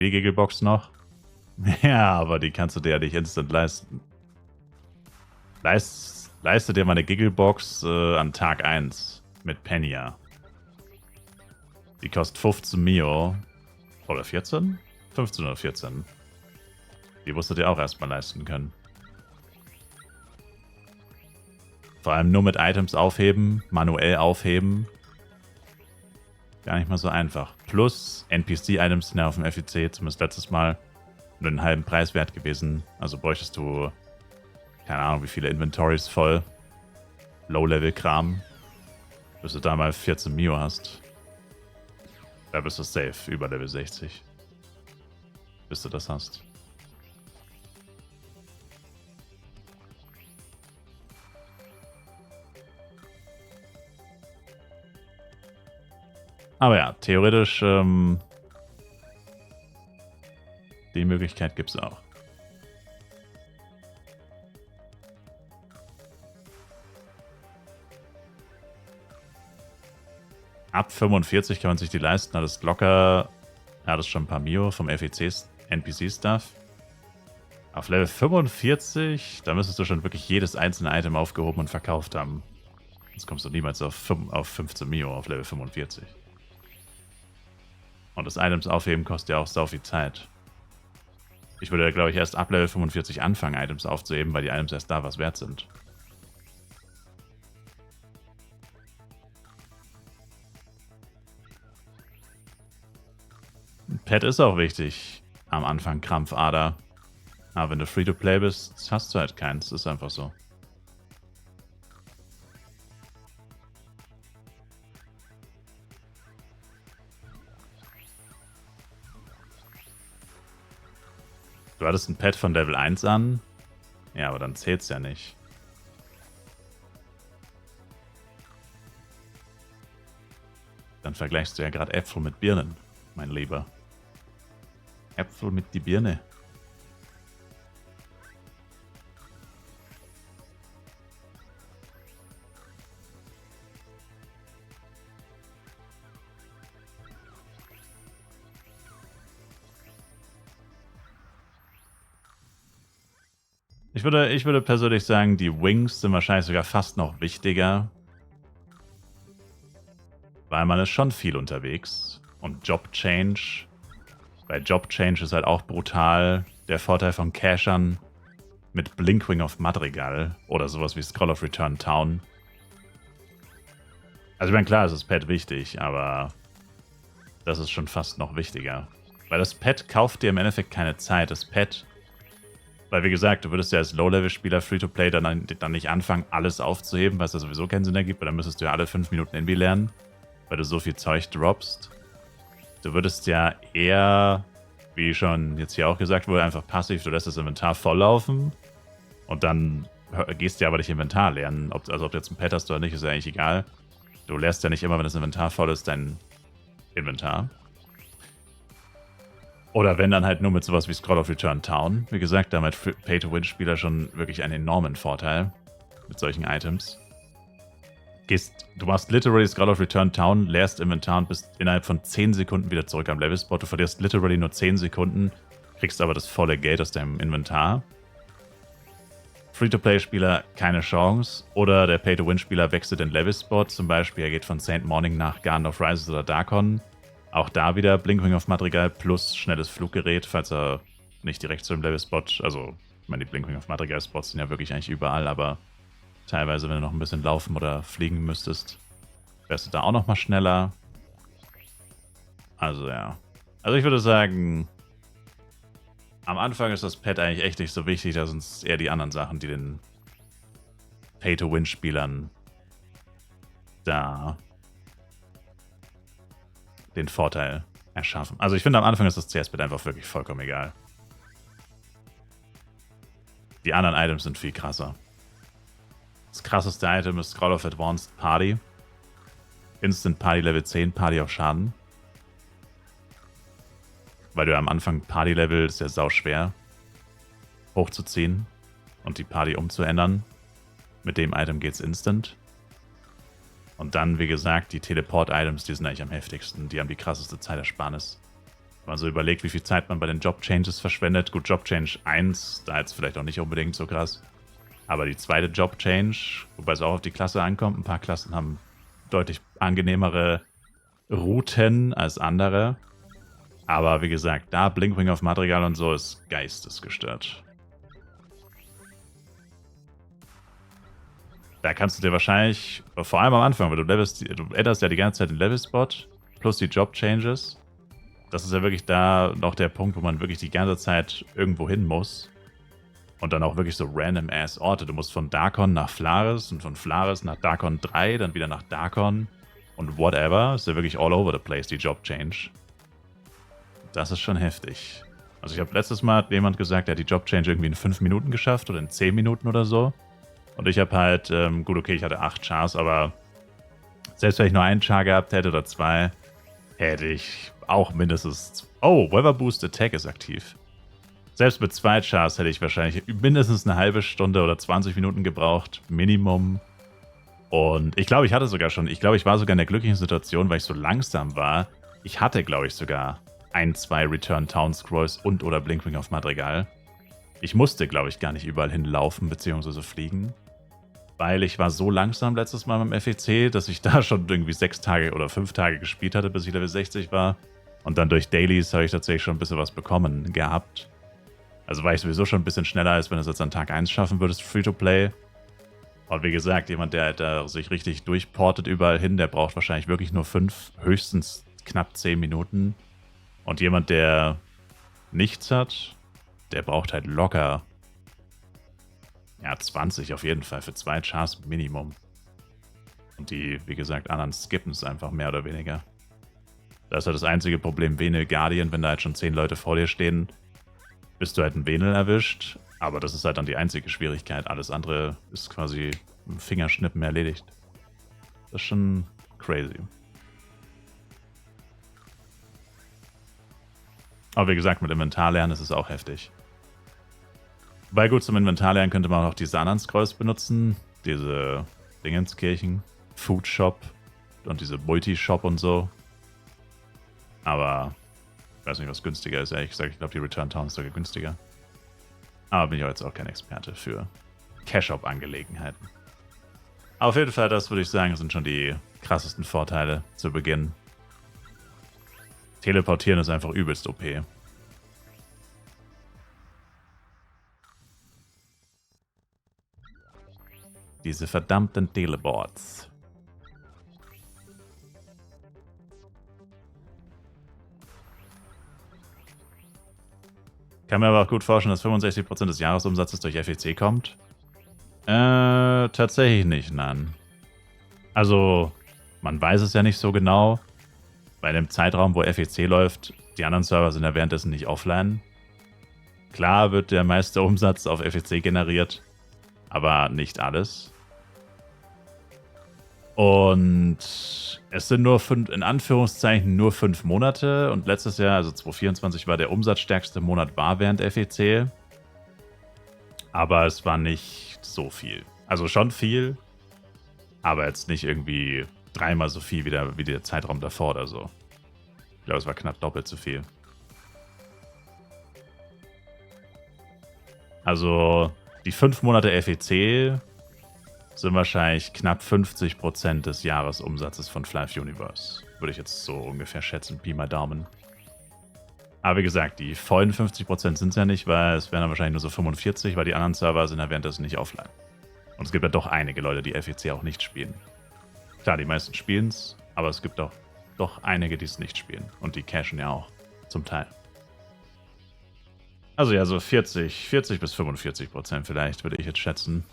Die Gigglebox noch? Ja, aber die kannst du dir ja nicht instant leisten. Leiste dir mal eine Gigglebox an Tag 1 mit Penia. Die kostet 15 Mio. Oder 14? 15 oder 14. Die musst du dir auch erstmal leisten können. Vor allem nur mit Items aufheben, manuell aufheben. Gar nicht mal so einfach. Plus NPC-Items sind ja auf dem FEC, zumindest letztes Mal, nur den halben Preis wert gewesen. Also bräuchtest du, keine Ahnung, wie viele Inventories voll. Low-Level-Kram. Bis du da mal 14 Mio hast. Da bist du safe, über Level 60. Bis du das hast. Aber ja, theoretisch, die Möglichkeit gibt es auch. Ab 45 kann man sich die leisten, hat es locker, hat es schon ein paar Mio vom NPC-Stuff. Auf Level 45, da müsstest du schon wirklich jedes einzelne Item aufgehoben und verkauft haben. Sonst kommst du niemals auf 15 Mio auf Level 45. Und das Items aufheben kostet ja auch sau viel Zeit. Ich würde, glaube ich, erst ab Level 45 anfangen, Items aufzuheben, weil die Items erst da was wert sind. Pet ist auch wichtig. Am Anfang Krampfader. Aber wenn du Free-to-Play bist, hast du halt keins. Ist einfach so. Du hattest ein Pet von Level 1 an. Ja, aber dann zählt's ja nicht. Dann vergleichst du ja gerade Äpfel mit Birnen, mein Lieber. Äpfel mit die Birne. Ich würde persönlich sagen, die Wings sind wahrscheinlich sogar fast noch wichtiger. Weil man ist schon viel unterwegs. Und Job Change. Bei Job Change ist halt auch brutal. Der Vorteil von Cachern mit Blinkwing of Madrigal oder sowas wie Scroll of Return Town. Also ich meine, klar, es ist Pet wichtig, aber das ist schon fast noch wichtiger. Weil das Pet kauft dir im Endeffekt keine Zeit. Das Pet, weil wie gesagt, du würdest ja als Low-Level-Spieler Free-to-Play dann nicht anfangen, alles aufzuheben, was ja sowieso keinen Sinn ergibt, weil dann müsstest du ja alle 5 Minuten Invi lernen, weil du so viel Zeug droppst. Du würdest ja eher, wie schon jetzt hier auch gesagt wurde, einfach passiv, du lässt das Inventar volllaufen und dann gehst du ja aber nicht Inventar lernen. Also ob du jetzt ein Pet hast oder nicht, ist ja eigentlich egal. Du leerst ja nicht immer, wenn das Inventar voll ist, dein Inventar. Oder wenn dann halt nur mit sowas wie Scroll of Return Town. Wie gesagt, da haben halt Pay-to-Win-Spieler schon wirklich einen enormen Vorteil mit solchen Items. Du machst literally Scroll of Return Town, leerst Inventar und bist innerhalb von 10 Sekunden wieder zurück am Levelspot. Du verlierst literally nur 10 Sekunden, kriegst aber das volle Geld aus deinem Inventar. Free-to-Play-Spieler keine Chance. Oder der Pay-to-Win-Spieler wechselt den Levelspot. Zum Beispiel, er geht von Saint Morning nach Garden of Rises oder Darkon. Auch da wieder Blinkwing of Madrigal plus schnelles Fluggerät, falls er nicht direkt zu dem Levelspot. Also, ich meine, die Blinkwing of Madrigal-Spots sind ja wirklich eigentlich überall, aber teilweise, wenn du noch ein bisschen laufen oder fliegen müsstest, wärst du da auch nochmal schneller. Also ja. Also ich würde sagen, am Anfang ist das Pet eigentlich echt nicht so wichtig, da sind es eher die anderen Sachen, die den Pay-to-Win-Spielern da den Vorteil erschaffen. Also ich finde, am Anfang ist das CS-Pet einfach wirklich vollkommen egal. Die anderen Items sind viel krasser. Das krasseste Item ist Scroll of Advanced Party. Instant Party Level 10, Party auf Schaden. Weil du am Anfang Party-Level ist ja sau schwer hochzuziehen und die Party umzuändern. Mit dem Item geht's instant. Und dann, wie gesagt, die Teleport-Items, die sind eigentlich am heftigsten. Die haben die krasseste Zeitersparnis. Wenn man so überlegt, wie viel Zeit man bei den Job-Changes verschwendet. Gut, Job-Change 1, da jetzt vielleicht auch nicht unbedingt so krass. Aber die zweite Job-Change, wobei es auch auf die Klasse ankommt, ein paar Klassen haben deutlich angenehmere Routen als andere. Aber wie gesagt, da Blinkwing auf Madrigal und so ist geistesgestört. Da kannst du dir wahrscheinlich, vor allem am Anfang, weil du änderst ja die ganze Zeit den Level-Spot plus die Job-Changes. Das ist ja wirklich da noch der Punkt, wo man wirklich die ganze Zeit irgendwo hin muss. Und dann auch wirklich so random-ass Orte. Du musst von Darkon nach Flares und von Flares nach Darkon 3, dann wieder nach Darkon und whatever. Ist ja wirklich all over the place, die Job-Change. Das ist schon heftig. Also ich habe letztes Mal hat jemand gesagt, er hat die Job-Change irgendwie in 5 Minuten geschafft oder in 10 Minuten oder so. Und ich habe halt, gut, okay, ich hatte 8 Chars, aber selbst wenn ich nur einen Char gehabt hätte oder 2, hätte ich auch mindestens... Oh, Weather Boost Attack ist aktiv. Selbst mit 2 Chars hätte ich wahrscheinlich mindestens eine halbe Stunde oder 20 Minuten gebraucht, Minimum. Und ich glaube, ich hatte sogar schon, ich war sogar in der glücklichen Situation, weil ich so langsam war. Ich hatte, glaube ich, sogar 1, 2 Return Town Scrolls und oder Blinkwing auf Madrigal. Ich musste, glaube ich, gar nicht überall hinlaufen bzw. fliegen. Weil ich war so langsam letztes Mal beim FEC, dass ich da schon irgendwie 6 Tage oder 5 Tage gespielt hatte, bis ich Level 60 war. Und dann durch Dailies habe ich tatsächlich schon ein bisschen was bekommen gehabt. Also war ich sowieso schon ein bisschen schneller, als wenn du es jetzt an Tag 1 schaffen würdest, Free-to-Play. Und wie gesagt, jemand, der halt sich richtig durchportet überall hin, der braucht wahrscheinlich wirklich nur 5, höchstens knapp 10 Minuten. Und jemand, der nichts hat, der braucht halt locker, ja, 20 auf jeden Fall für 2 Chars Minimum. Und die, wie gesagt, anderen skippen es einfach mehr oder weniger. Das ist halt das einzige Problem, Venel Guardian, wenn da halt schon 10 Leute vor dir stehen, bist du halt ein Venel erwischt. Aber das ist halt dann die einzige Schwierigkeit. Alles andere ist quasi im Fingerschnippen erledigt. Das ist schon crazy. Aber wie gesagt, mit Inventarlernen ist es auch heftig. Weil gut, zum Inventarlernen könnte man auch diese anderen Scrolls benutzen. Diese Dingenskirchen, Food Shop und diese Multi-Shop und so. Aber ich weiß nicht, was günstiger ist, ehrlich gesagt. Ich glaube, die Return Town ist sogar günstiger. Aber bin ich auch jetzt auch kein Experte für Cash-Up-Angelegenheiten. Auf jeden Fall, das würde ich sagen, sind schon die krassesten Vorteile zu Beginn. Teleportieren ist einfach übelst OP. Diese verdammten Teleboards. Kann mir aber auch gut vorstellen, dass 65% des Jahresumsatzes durch FEC kommt. Tatsächlich nicht, nein. Also, man weiß es ja nicht so genau. Bei dem Zeitraum, wo FEC läuft, die anderen Server sind ja währenddessen nicht offline. Klar wird der meiste Umsatz auf FEC generiert, aber nicht alles. Und es sind nur 5, in Anführungszeichen nur 5 Monate. Und letztes Jahr, also 2024, war der umsatzstärkste Monat während FEC. Aber es war nicht so viel. Also schon viel, aber jetzt nicht irgendwie 3-mal so viel wie der Zeitraum davor oder so. Ich glaube, es war knapp doppelt so viel. Also die 5 Monate FEC sind wahrscheinlich knapp 50% des Jahresumsatzes von Flive Universe. Würde ich jetzt so ungefähr schätzen, Pi mal Daumen. Aber wie gesagt, die vollen 50% sind es ja nicht, weil es wären dann wahrscheinlich nur so 45, weil die anderen Server sind ja währenddessen nicht offline. Und es gibt ja doch einige Leute, die FEC auch nicht spielen. Klar, die meisten spielen es, aber es gibt doch einige, die es nicht spielen. Und die cashen ja auch, zum Teil. Also ja, so 40 bis 45% vielleicht, würde ich jetzt schätzen.